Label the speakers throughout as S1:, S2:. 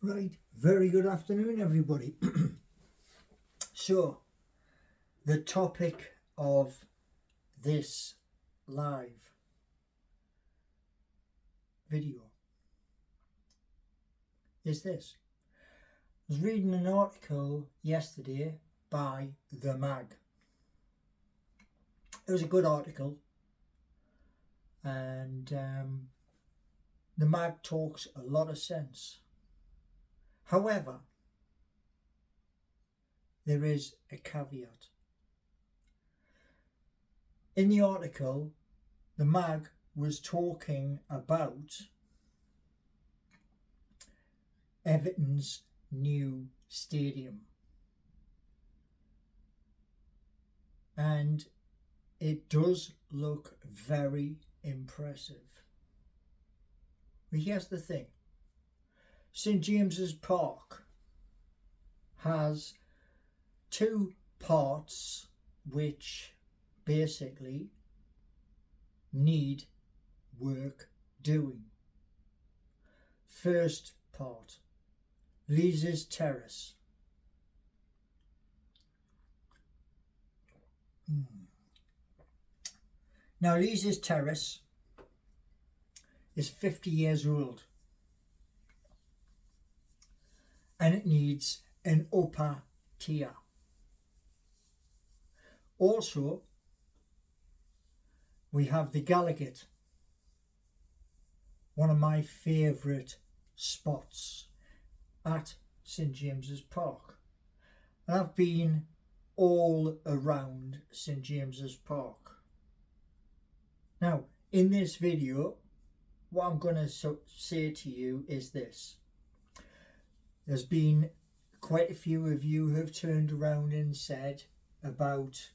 S1: Right, very good afternoon, everybody. So, the topic of this live video is this. I was reading an article yesterday by The Mag. It was a good article, and The Mag talks a lot of sense. However, there is a caveat. In the article, The Mag was talking about Everton's new stadium, and it does look very impressive. But here's the thing. St James's Park has two parts which basically need work doing. First part, Leazes terrace. Now Leazes terrace is 50 years old and it needs an upper tier. Also, we have the Gallowgate, one of my favourite spots at St James's Park. And I've been all around St James's Park. Now, in this video, what I'm going to say to you is this. There's been quite a few of you who have turned around and said about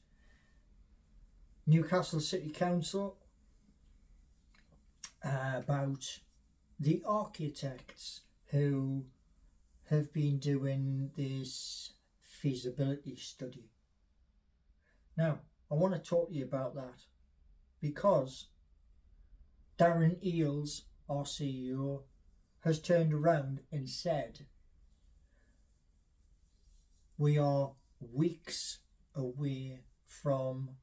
S1: Newcastle City Council, about the architects who have been doing this feasibility study. Now, I want to talk to you about that because Darren Eales, our CEO, has turned around and said we are weeks away from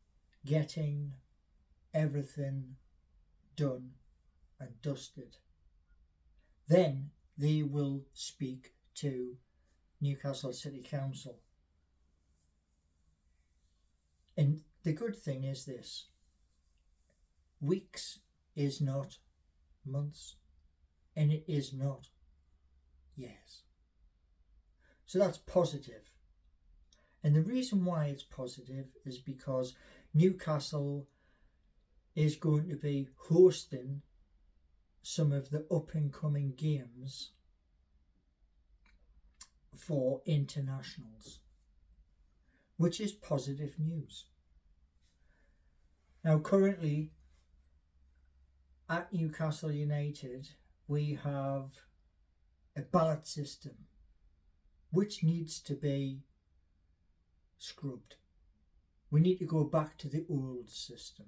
S1: getting everything done and dusted. Then they will speak to Newcastle City Council. And the good thing is this. Weeks is not months, and it is not years. So that's positive. And the reason why it's positive is because Newcastle is going to be hosting some of the up and coming games for internationals, which is positive news. Now, currently at Newcastle United, we have a ballot system which needs to be scrubbed. We need to go back to the old system.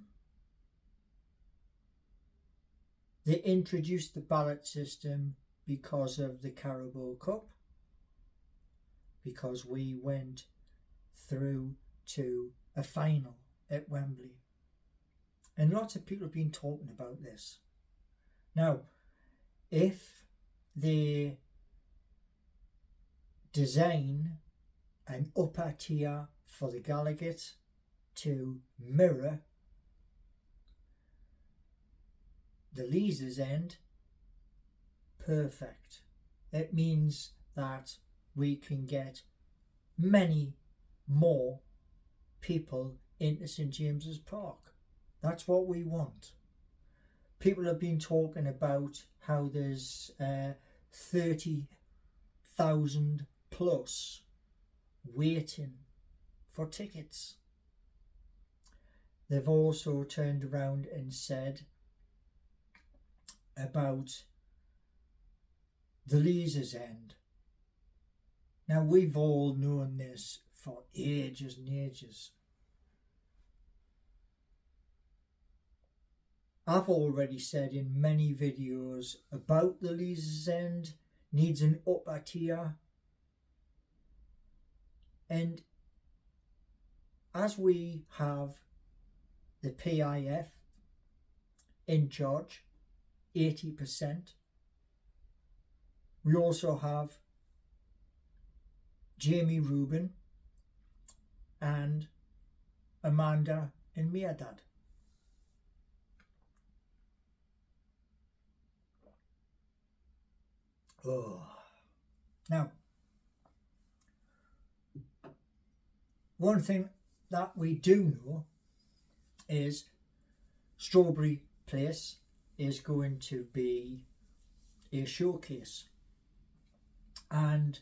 S1: They introduced the ballot system because of the Carabao Cup, because we went through to a final at Wembley. And lots of people have been talking about this. Now, if they design an upper tier for the Gallowgate to mirror the Leazes end, perfect. It means that we can get many more people into St James's Park. That's what we want. People have been talking about how there's 30,000 plus waiting for tickets. They've also turned around and said about the Leazes end. Now, we've all known this for ages and ages. I've already said in many videos about the Leazes end needs an upper tier. And as we have the PIF in charge, 80%, we also have Jamie Rubin and Amanda and Mirdad. Oh. Now, one thing that we do know is Strawberry Place is going to be a showcase, and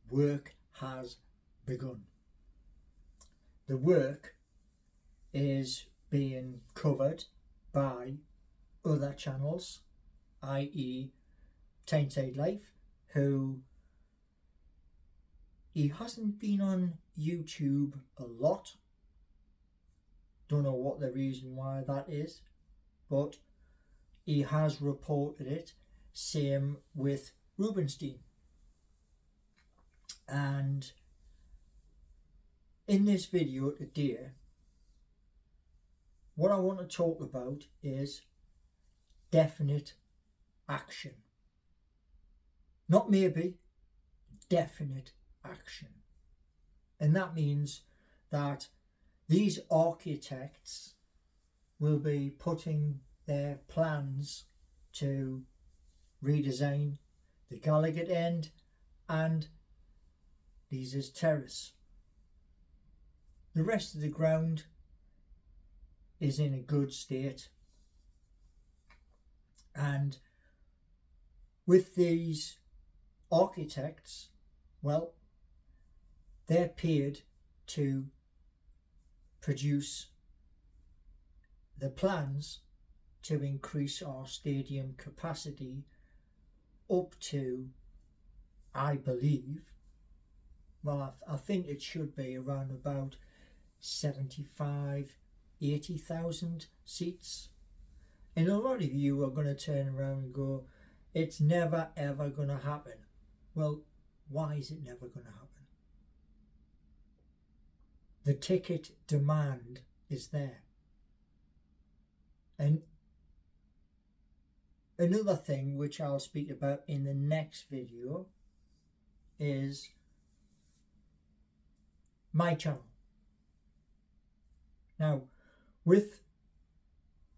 S1: work has begun. The work is being covered by other channels, i.e. Tyneside Life, who he hasn't been on YouTube a lot. Don't know what the reason why that is, but he has reported it. Same with Rubenstein. And in this video today, what I want to talk about is definite action. Not maybe, definite action. And that means that these architects will be putting their plans to redesign the Gallowgate end and Leazes terrace. The rest of the ground is in a good state, and with these architects, well, they're paid to produce the plans to increase our stadium capacity up to, I believe, well, I think it should be around about 75,000-80,000 seats. And a lot of you are going to turn around and go, it's never ever going to happen. Well, why is it never going to happen? The ticket demand is there. And another thing which I'll speak about in the next video is my channel. Now, with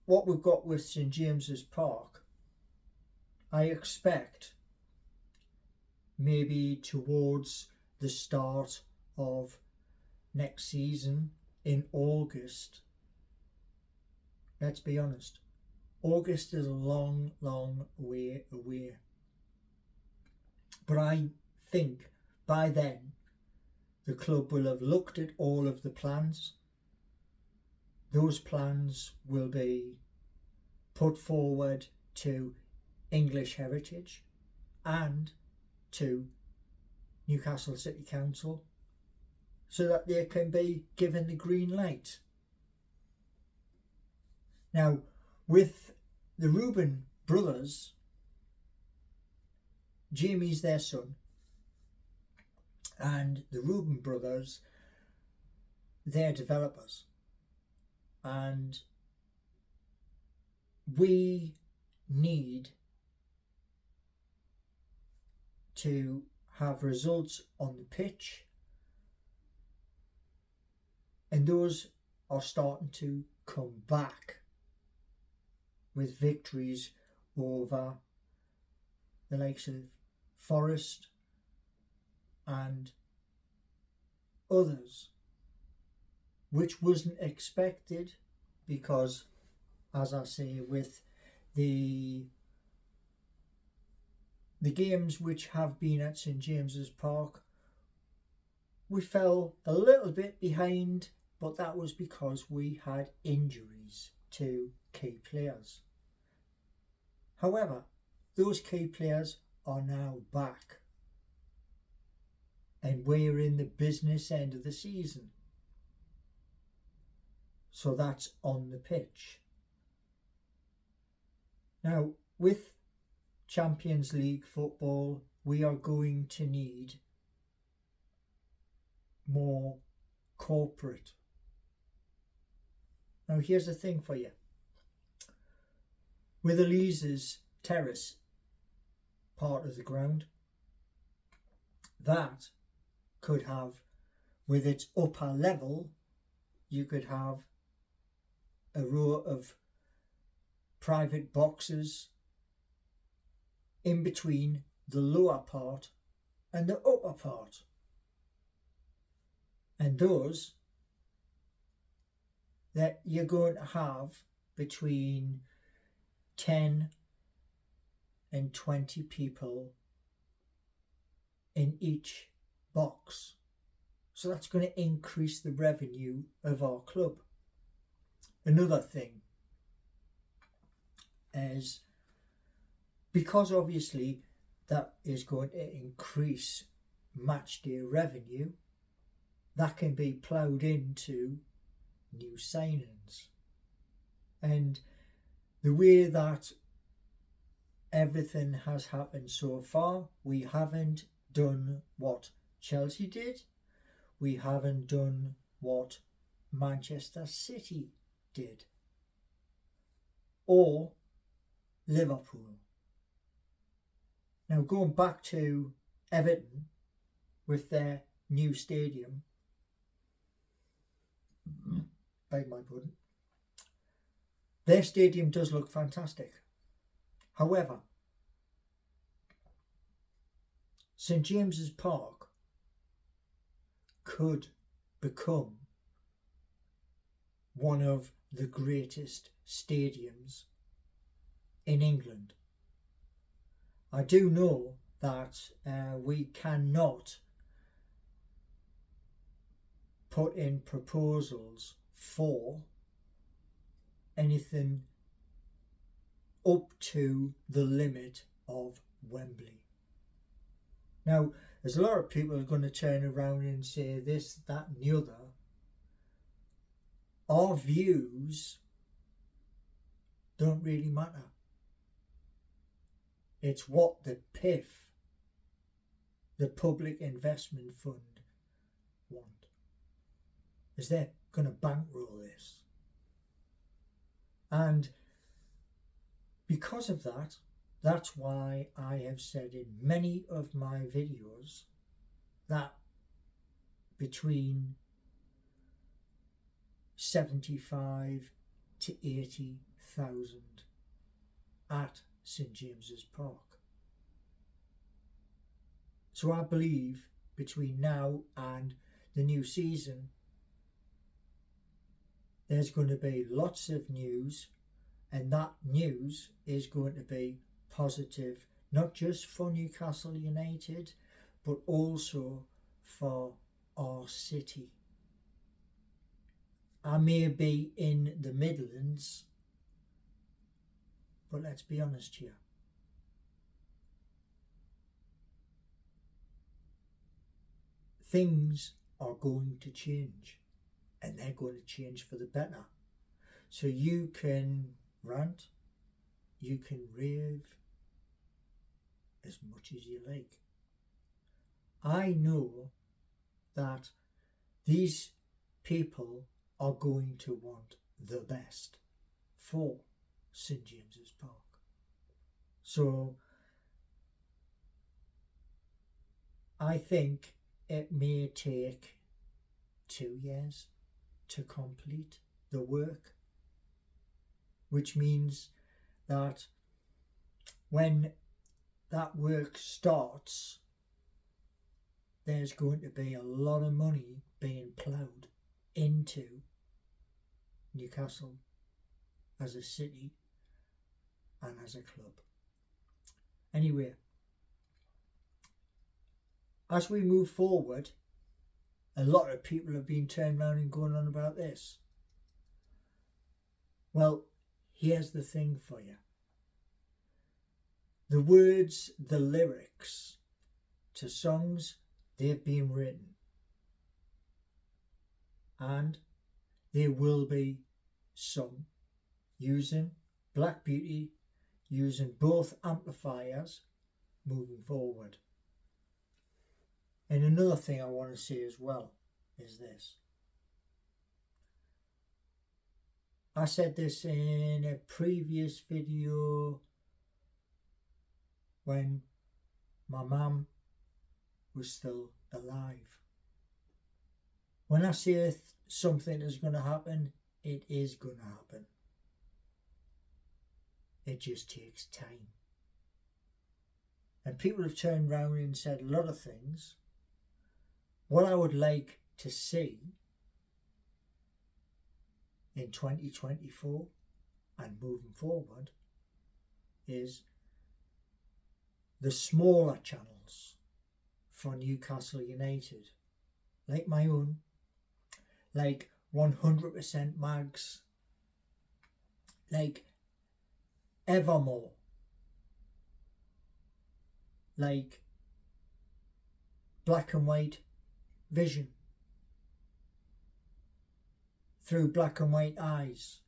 S1: what we've got with St James's Park, I expect maybe towards the start of next season in August. Let's be honest, August is a long way away. But I think by then the club will have looked at all of the plans. Those plans will be put forward to English Heritage and to Newcastle City Council so that they can be given the green light. Now, with the Rubin brothers, Jamie's their son, and the Rubin brothers, they're developers. And we need to have results on the pitch, and those are starting to come back with victories over the likes of Forest and others, which wasn't expected because, as I say, with the games which have been at St James's Park, we fell a little bit behind, but that was because we had injuries to key players. However, those key players are now back, and we're in the business end of the season. So that's on the pitch. Now, with Champions League football we are going to need more corporate. Now here's the thing for you. With the Leazes terrace part of the ground, that could have, with its upper level, you could have a row of private boxes in between the lower part and the upper part. And those that you're going to have between 10 and 20 people in each box. So that's going to increase the revenue of our club. Another thing is, because obviously that is going to increase match day revenue, that can be ploughed into new signings. And the way that everything has happened so far, we haven't done what Chelsea did, we haven't done what Manchester City did, or Liverpool. Now going back to Everton with their new stadium, beg my pardon, their stadium does look fantastic. However, St James's Park could become one of the greatest stadiums in England. I do know that we cannot put in proposals for anything up to the limit of Wembley. Now, there's a lot of people who are going to turn around and say this, that and the other. Our views don't really matter. It's what the PIF, the Public Investment Fund, want. Is they're going to bankroll this. And because of that, that's why I have said in many of my videos that between 75 to 80,000 at St James's Park. So I believe between now and the new season, there's going to be lots of news, and that news is going to be positive, not just for Newcastle United, but also for our city. I may be in the Midlands, but let's be honest here. Things are going to change, and they're going to change for the better. So you can rant, you can rave as much as you like. I know that these people are going to want the best for St James's Park. So I think it may take 2 years to complete the work, which means that when that work starts, there's going to be a lot of money being ploughed into Newcastle as a city and as a club. Anyway, as we move forward, a lot of people have been turned around and going on about this. Well, here's the thing for you. The words, the lyrics to songs, they've been written. And they will be sung using Black Beauty, using both amplifiers moving forward. And another thing I want to say as well is this. I said this in a previous video when my mum was still alive. When I say something is going to happen, it is going to happen. It just takes time. And people have turned around and said a lot of things. What I would like to see in 2024 and moving forward is the smaller channels for Newcastle United, like my own, like 100% Mags, like Evermore, like Black and White Vision, through black and white eyes.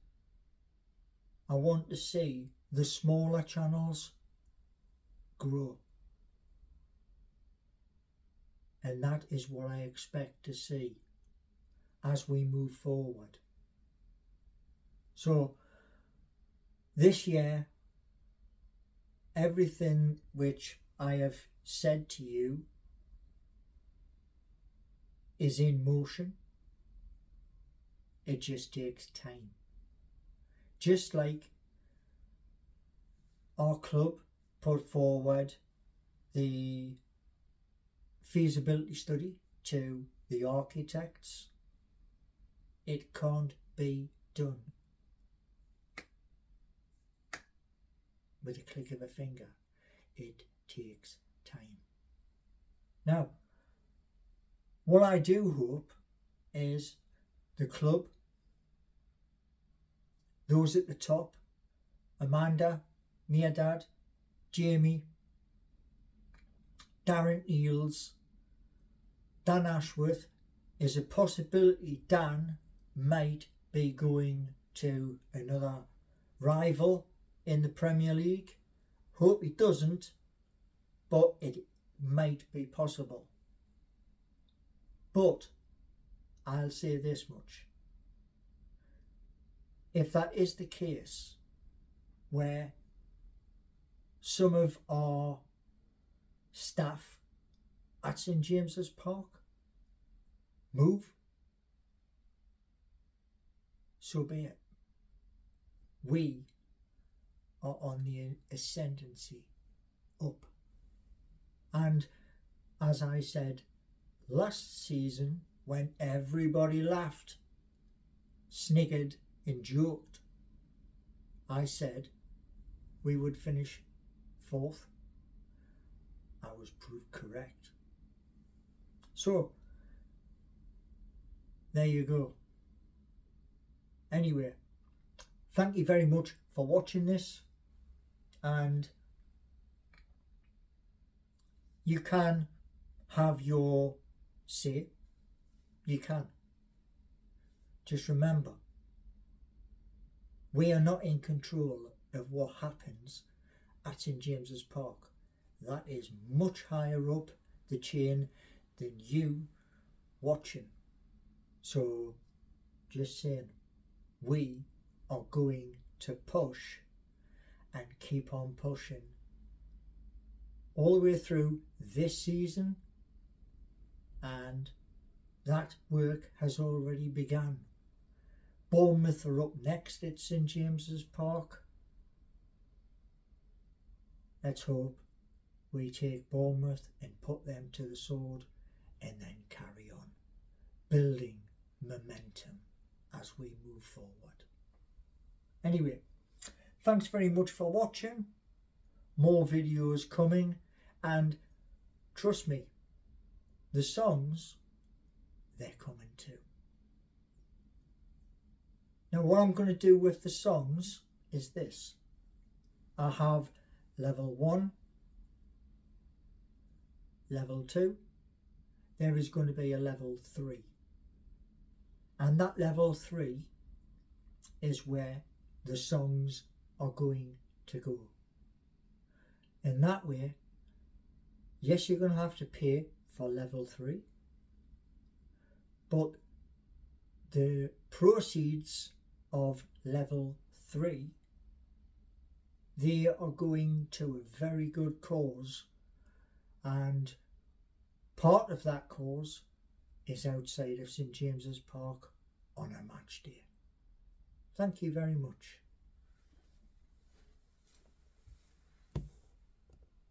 S1: I want to see the smaller channels grow. And that is what I expect to see as we move forward. So this year, everything which I have said to you is in motion. It just takes time. Just like our club put forward the feasibility study to the architects, it can't be done with a click of a finger. It takes time. Now, what I do hope is the club, those at the top, Amanda, Mia Dad, Jamie, Darren Eels, Dan Ashworth, is a possibility Dan might be going to another rival in the Premier League. Hope he doesn't, but it might be possible. But I'll say this much. If that is the case, where some of our staff at St James's Park move, so be it. We are on the ascendancy up. And as I said last season, when everybody laughed, sniggered and joked, I said we would finish 4th. I was proved correct. So there you go. Anyway, thank you very much for watching this, and you can have your say. You can. Just remember, we are not in control of what happens at St James's Park. That is much higher up the chain than you watching. So just saying, we are going to push and keep on pushing all the way through this season, and that work has already begun. Bournemouth are up next at St James's Park. Let's hope we take Bournemouth and put them to the sword, and then carry on building momentum as we move forward. Anyway, thanks very much for watching. More videos coming, and trust me, the songs, they're coming too. Now what I'm going to do with the songs is this. I have level 1, level 2, there is going to be a level 3. And that level 3 is where the songs are going to go. In that way, yes, you're going to have to pay for level 3, but the proceeds of level 3, they are going to a very good cause, and part of that cause is outside of St James's Park on a match day. Thank you very much.